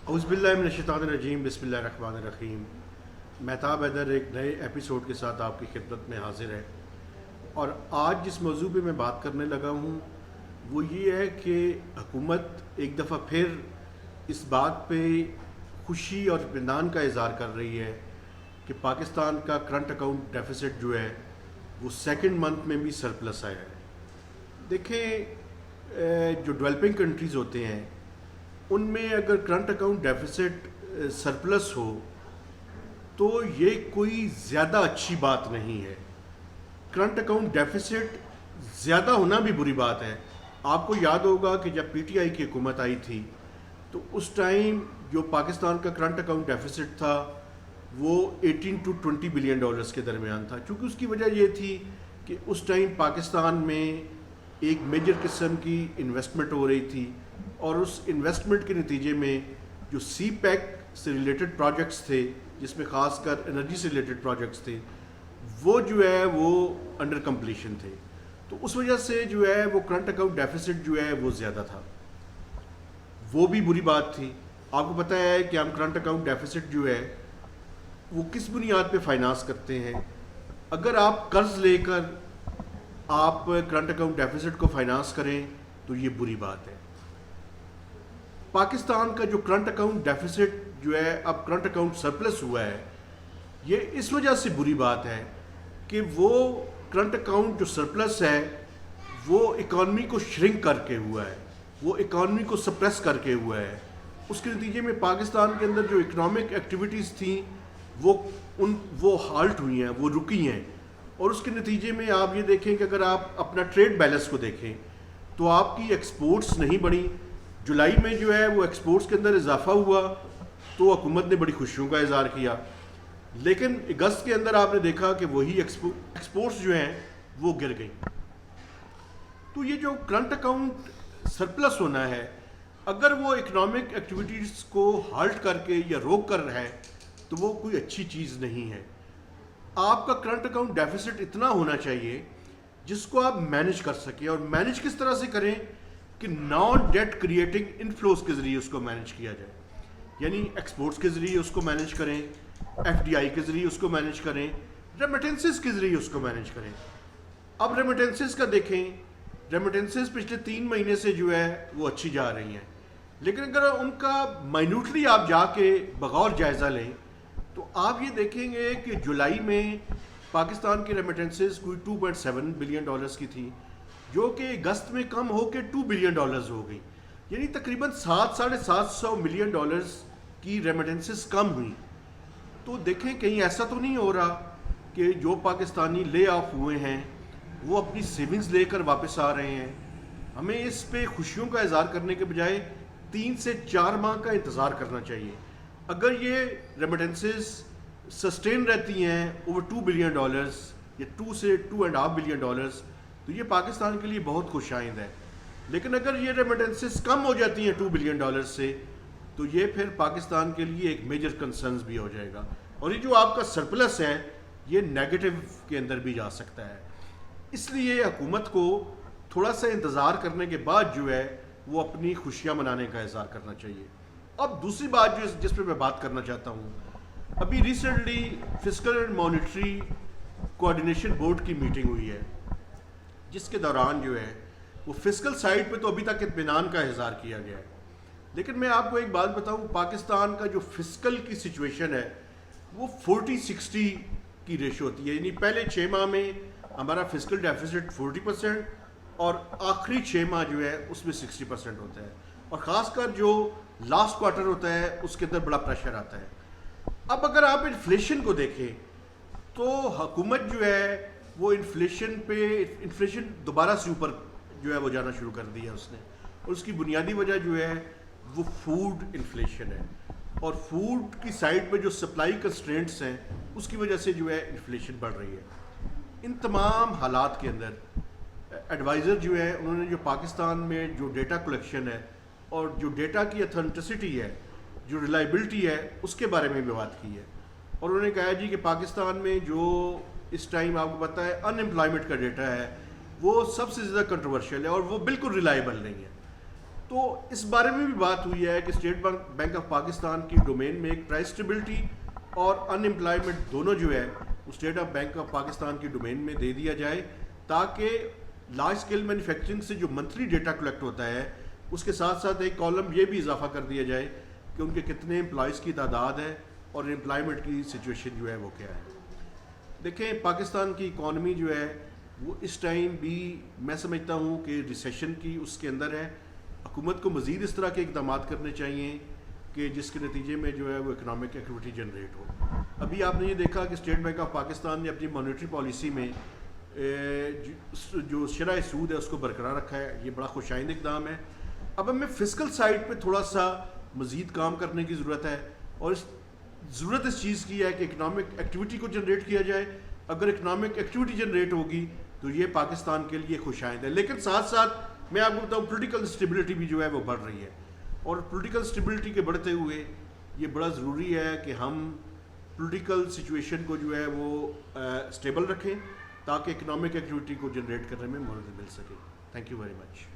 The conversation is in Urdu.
اعوذ باللہ من الشیطان الرجیم، بسم اللہ الرحمن الرحیم۔ مہتاب حیدر ایک نئے ایپیسوڈ کے ساتھ آپ کی خدمت میں حاضر ہے، اور آج جس موضوع پہ میں بات کرنے لگا ہوں وہ یہ ہے کہ حکومت ایک دفعہ پھر اس بات پہ خوشی اور اطمینان کا اظہار کر رہی ہے کہ پاکستان کا کرنٹ اکاؤنٹ ڈیفیسٹ جو ہے وہ سیکنڈ منتھ میں بھی سرپلس آیا ہے۔ دیکھیں، جو ڈیولپنگ کنٹریز ہوتے ہیں ان میں اگر کرنٹ اکاؤنٹ ڈیفیسٹ سرپلس ہو تو یہ کوئی زیادہ اچھی بات نہیں ہے۔ کرنٹ اکاؤنٹ ڈیفیسٹ زیادہ ہونا بھی بری بات ہے۔ آپ کو یاد ہوگا کہ جب پی ٹی آئی کی حکومت آئی تھی تو اس ٹائم جو پاکستان کا کرنٹ اکاؤنٹ ڈیفیسٹ تھا وہ 18 to 20 بلین ڈالرز کے درمیان تھا، چونکہ اس کی وجہ یہ تھی کہ اس ٹائم پاکستان میں ایک میجر قسم کی انویسٹمنٹ ہو رہی تھی، اور اس انویسٹمنٹ کے نتیجے میں جو سی پیک سے ریلیٹڈ پروجیکٹس تھے، جس میں خاص کر انرجی سے ریلیٹڈ پروجیکٹس تھے، وہ جو ہے وہ انڈر کمپلیشن تھے، تو اس وجہ سے جو ہے وہ کرنٹ اکاؤنٹ ڈیفیسٹ جو ہے وہ زیادہ تھا۔ وہ بھی بری بات تھی۔ آپ کو پتہ ہے کہ ہم کرنٹ اکاؤنٹ ڈیفیسٹ جو ہے وہ کس بنیاد پہ فائنانس کرتے ہیں۔ اگر آپ قرض لے کر آپ کرنٹ اکاؤنٹ ڈیفیسٹ کو فائنانس کریں تو یہ بری بات ہے۔ پاکستان کا جو کرنٹ اکاؤنٹ ڈیفیسٹ جو ہے اب کرنٹ اکاؤنٹ سرپلس ہوا ہے، یہ اس وجہ سے بری بات ہے کہ وہ کرنٹ اکاؤنٹ جو سرپلس ہے وہ اکانومی کو شرنک کر کے ہوا ہے، وہ اکانومی کو سپریس کر کے ہوا ہے۔ اس کے نتیجے میں پاکستان کے اندر جو اکنامک ایکٹیویٹیز تھیں وہ ہالٹ ہوئی ہیں، وہ رکی ہیں، اور اس کے نتیجے میں آپ یہ دیکھیں کہ اگر آپ اپنا ٹریڈ بیلنس کو دیکھیں تو آپ کی ایکسپورٹس نہیں بڑھی۔ جولائی میں جو ہے وہ ایکسپورٹس کے اندر اضافہ ہوا تو حکومت نے بڑی خوشیوں کا اظہار کیا، لیکن اگست کے اندر آپ نے دیکھا کہ وہی ایکسپورٹس جو ہیں وہ گر گئیں۔ تو یہ جو کرنٹ اکاؤنٹ سرپلس ہونا ہے، اگر وہ اکنامک ایکٹیویٹیز کو ہالٹ کر کے یا روک کر ہے تو وہ کوئی اچھی چیز نہیں ہے۔ آپ کا کرنٹ اکاؤنٹ ڈیفیسٹ اتنا ہونا چاہیے جس کو آپ مینج کر سکیں، اور مینج کس طرح سے کریں کہ نان ڈیٹ کریٹنگ انفلوز کے ذریعے اس کو مینج کیا جائے، یعنی ایکسپورٹس کے ذریعے اس کو مینج کریں، ایف ڈی آئی کے ذریعے اس کو مینج کریں، ریمیٹنسز کے ذریعے اس کو مینج کریں۔ اب ریمیٹنسز کا دیکھیں، ریمیٹنسز پچھلے 3 مہینے سے جو ہے وہ اچھی جا رہی ہیں، لیکن اگر ان کا مائنوٹلی آپ جا کے بغور جائزہ لیں تو آپ یہ دیکھیں گے کہ جولائی میں پاکستان کی ریمیٹنسز کوئی 2.7 بلین ڈالرز کی تھی، جو کہ اگست میں کم ہو کے 2 بلین ڈالرز ہو گئی، یعنی تقریباً 700-750 ملین ڈالرز کی ریمیٹنسز کم ہوئی۔ تو دیکھیں کہیں ایسا تو نہیں ہو رہا کہ جو پاکستانی لے آف ہوئے ہیں وہ اپنی سیونگز لے کر واپس آ رہے ہیں۔ ہمیں اس پہ خوشیوں کا اظہار کرنے کے بجائے 3 سے 4 ماہ کا انتظار کرنا چاہیے۔ اگر یہ ریمیٹنسز سسٹین رہتی ہیں اوور 2 بلین ڈالرز یا 2 سے 2.5 بلین ڈالرز تو یہ پاکستان کے لیے بہت خوش آئند ہے، لیکن اگر یہ ریمیٹنسز کم ہو جاتی ہیں 2 بلین ڈالرز سے تو یہ پھر پاکستان کے لیے ایک میجر کنسرنز بھی ہو جائے گا، اور یہ جو آپ کا سرپلس ہے یہ نیگیٹو کے اندر بھی جا سکتا ہے۔ اس لیے حکومت کو تھوڑا سا انتظار کرنے کے بعد جو ہے وہ اپنی خوشیاں منانے کا اظہار کرنا چاہیے۔ اب دوسری بات جس پہ میں بات کرنا چاہتا ہوں، ابھی recently fiscal and monetary coordination board کی میٹنگ ہوئی ہے، جس کے دوران جو ہے وہ فسکل سائڈ پہ تو ابھی تک اطمینان کا اظہار کیا گیا ہے، لیکن میں آپ کو ایک بات بتاؤں، پاکستان کا جو فسکل کی سچویشن ہے وہ 40-60 کی ریشو ہوتی ہے، یعنی پہلے 6 ماہ میں ہمارا فسکل ڈیفیسٹ 40% اور آخری 6 ماہ جو ہے اس میں 60% ہوتا ہے، اور خاص کر جو لاسٹ کوارٹر ہوتا ہے اس کے اندر بڑا پریشر آتا ہے۔ اب اگر آپ انفلیشن کو دیکھیں تو حکومت جو ہے وہ انفلیشن دوبارہ سے اوپر جو ہے وہ جانا شروع کر دیا اس نے، اور اس کی بنیادی وجہ جو ہے وہ فوڈ انفلیشن ہے، اور فوڈ کی سائڈ پہ جو سپلائی کنسٹرینٹس ہیں اس کی وجہ سے جو ہے انفلیشن بڑھ رہی ہے۔ ان تمام حالات کے اندر ایڈوائزر جو ہے انہوں نے جو پاکستان میں جو ڈیٹا کلیکشن ہے اور جو ڈیٹا کی اتھینٹسٹی ہے، جو ریلائبلٹی ہے، اس کے بارے میں بھی بات کی ہے، اور انہوں نے کہا جی کہ پاکستان میں جو اس ٹائم آپ کو پتہ ہے ان امپلائمنٹ کا ڈیٹا ہے وہ سب سے زیادہ کنٹروورشل ہے اور وہ بالکل ریلائبل نہیں ہے۔ تو اس بارے میں بھی بات ہوئی ہے کہ اسٹیٹ بینک آف پاکستان کی ڈومین میں ایک پرائس اسٹیبلٹی اور ان امپلائمنٹ دونوں جو ہے وہ اسٹیٹ بینک آف پاکستان کی ڈومین میں دے دیا جائے، تاکہ لارج اسکیل مینوفیکچرنگ سے جو منتھلی ڈیٹا کلیکٹ ہوتا ہے اس کے ساتھ ساتھ ایک کالم یہ بھی اضافہ کر دیا جائے کہ ان کے کتنے امپلائیز کی تعداد ہے اور امپلائمنٹ کی سچویشن جو ہے وہ کیا ہے۔ دیکھیں پاکستان کی اکانومی جو ہے وہ اس ٹائم بھی میں سمجھتا ہوں کہ ریسیشن کی اس کے اندر ہے۔ حکومت کو مزید اس طرح کے اقدامات کرنے چاہیے کہ جس کے نتیجے میں جو ہے وہ اکنامک ایکٹیویٹی جنریٹ ہو۔ ابھی آپ نے یہ دیکھا کہ اسٹیٹ بینک آف پاکستان نے اپنی مانیٹری پالیسی میں جو شرح سود ہے اس کو برقرار رکھا ہے، یہ بڑا خوشائند اقدام ہے۔ اب ہمیں فسکل سائڈ پہ تھوڑا سا مزید کام کرنے کی ضرورت ہے، اور ضرورت اس چیز کی ہے کہ اکنامک ایکٹیویٹی کو جنریٹ کیا جائے۔ اگر اکنامک ایکٹیویٹی جنریٹ ہوگی تو یہ پاکستان کے لیے خوشائند ہے، لیکن ساتھ ساتھ میں آپ کو بتاؤں پولیٹیکل انسٹیبلٹی بھی جو ہے وہ بڑھ رہی ہے، اور پولیٹیکل انسٹیبلٹی کے بڑھتے ہوئے یہ بڑا ضروری ہے کہ ہم پولیٹیکل سچویشن کو جو ہے وہ اسٹیبل رکھیں تاکہ اکنامک ایکٹیویٹی کو جنریٹ کرنے میں مدد مل سکے۔ Thank you very much.